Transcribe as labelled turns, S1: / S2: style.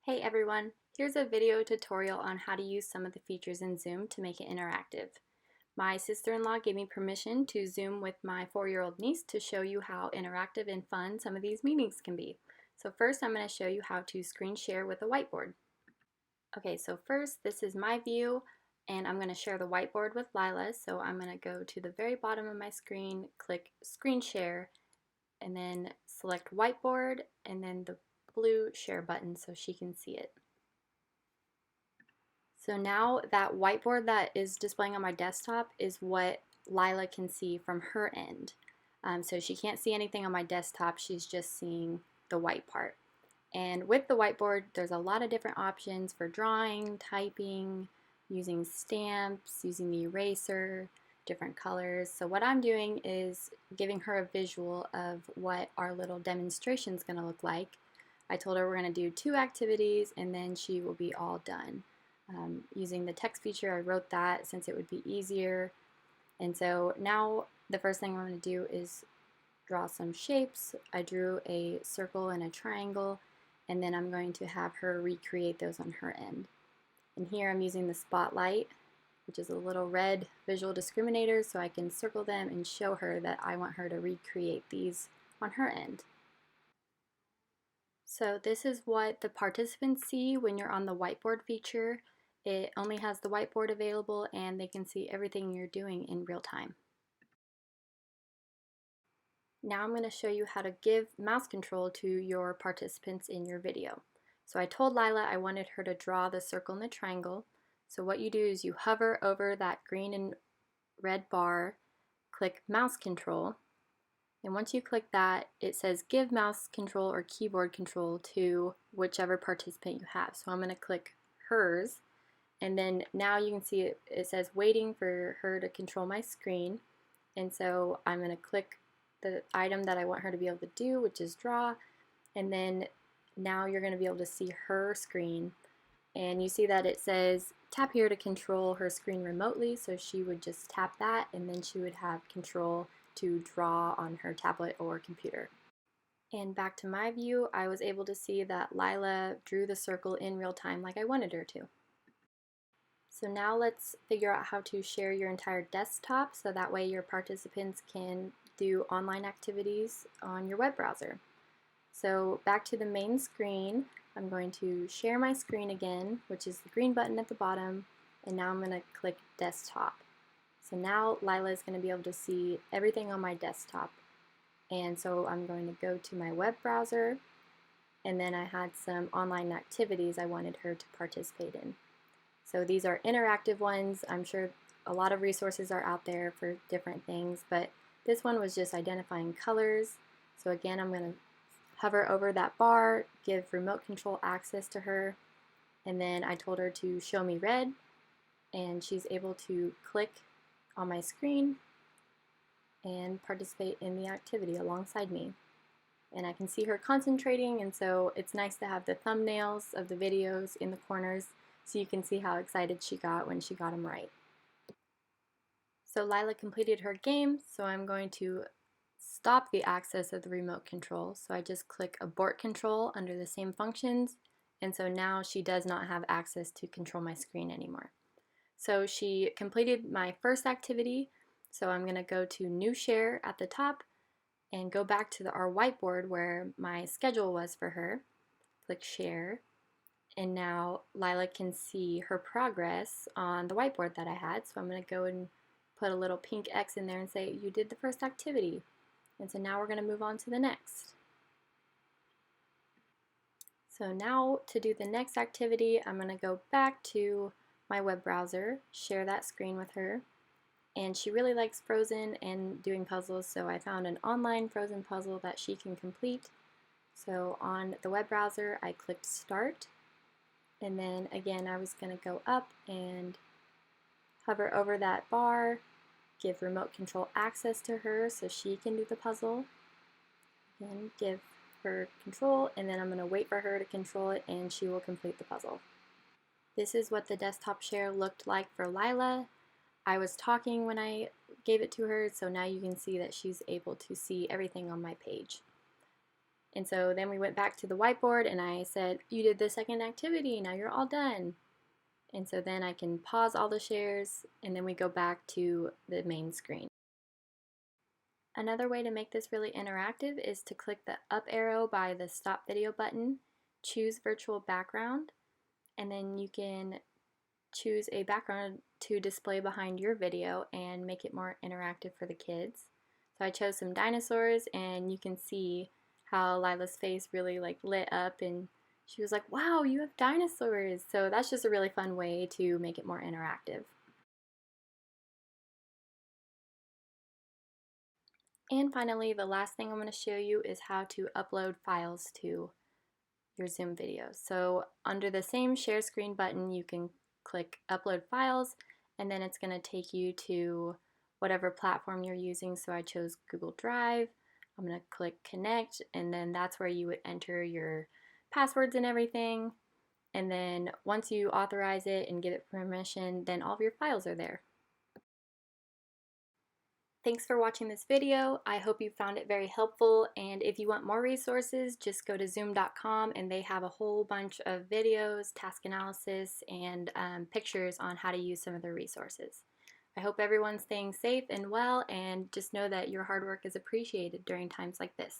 S1: Hey everyone, here's a video tutorial on how to use some of the features in Zoom to make it interactive. My sister-in-law gave me permission to Zoom with my 4-year-old niece to show you how interactive and fun some of these meetings can be. So first I'm going to show you how to screen share with a whiteboard. Okay, so first this is my view and I'm going to share the whiteboard with Lila. So I'm going to go to the very bottom of my screen, click screen share, and then select whiteboard and then the blue share button so she can see it. So now that whiteboard that is displaying on my desktop is what Lila can see from her end. So she can't see anything on my desktop, she's just seeing the white part. And with the whiteboard, there's a lot of different options for drawing, typing, using stamps, using the eraser, different colors. So what I'm doing is giving her a visual of what our little demonstration is going to look like. I told her we're going to do 2 activities and then she will be all done. Using the text feature, I wrote that since it would be easier. And so now the first thing I'm going to do is draw some shapes. I drew a circle and a triangle, and then I'm going to have her recreate those on her end. And here I'm using the spotlight, which is a little red visual discriminator, so I can circle them and show her that I want her to recreate these on her end. So this is what the participants see when you're on the whiteboard feature. It only has the whiteboard available and they can see everything you're doing in real time. Now I'm going to show you how to give mouse control to your participants in your video. So I told Lila I wanted her to draw the circle and the triangle. So what you do is you hover over that green and red bar, click mouse control, and once you click that, it says give mouse control or keyboard control to whichever participant you have. So I'm going to click hers, and then now you can see it says waiting for her to control my screen. And so I'm going to click the item that I want her to be able to do, which is draw, and then now you're going to be able to see her screen. And you see that it says tap here to control her screen remotely, so she would just tap that and then she would have control to draw on her tablet or computer. And back to my view, I was able to see that Lila drew the circle in real time like I wanted her to. So now let's figure out how to share your entire desktop so that way your participants can do online activities on your web browser. So back to the main screen, I'm going to share my screen again, which is the green button at the bottom, and now I'm going to click desktop. So now Lila is going to be able to see everything on my desktop. And so I'm going to go to my web browser, and then I had some online activities I wanted her to participate in. So these are interactive ones. I'm sure a lot of resources are out there for different things, but this one was just identifying colors. So again, I'm going to hover over that bar, give remote control access to her, and then I told her to show me red, and she's able to click on my screen and participate in the activity alongside me. And I can see her concentrating, and so it's nice to have the thumbnails of the videos in the corners so you can see how excited she got when she got them right. So Lila completed her game, so I'm going to stop the access of the remote control. So I just click abort control under the same functions, and so now she does not have access to control my screen anymore. So she completed my first activity, so I'm going to go to new share at the top and go back to our whiteboard where my schedule was for her. Click share, and now Lila can see her progress on the whiteboard that I had. So I'm going to go and put a little pink X in there and say you did the first activity. And so now we're going to move on to the next. So now to do the next activity, I'm going to go back to my web browser, share that screen with her. And she really likes Frozen and doing puzzles, so I found an online Frozen puzzle that she can complete. So on the web browser, I clicked Start, and then again I was going to go up and hover over that bar, give remote control access to her so she can do the puzzle, and give her control, and then I'm going to wait for her to control it and she will complete the puzzle. This is what the desktop share looked like for Lila. I was talking when I gave it to her, so now you can see that she's able to see everything on my page. And so then we went back to the whiteboard and I said, you did the second activity, now you're all done. And so then I can pause all the shares and then we go back to the main screen. Another way to make this really interactive is to click the up arrow by the stop video button, choose virtual background, and then you can choose a background to display behind your video and make it more interactive for the kids. So I chose some dinosaurs and you can see how Lila's face really lit up and she was like, wow, you have dinosaurs. So that's just a really fun way to make it more interactive. And finally, the last thing I'm going to show you is how to upload files to your Zoom videos. So under the same share screen button, you can click upload files and then it's going to take you to whatever platform you're using. So I chose Google Drive. I'm going to click connect and then that's where you would enter your passwords and everything. And then once you authorize it and give it permission, then all of your files are there. Thanks for watching this video. I hope you found it very helpful, and if you want more resources, just go to zoom.com and they have a whole bunch of videos, task analysis, and pictures on how to use some of their resources. I hope everyone's staying safe and well, and just know that your hard work is appreciated during times like this.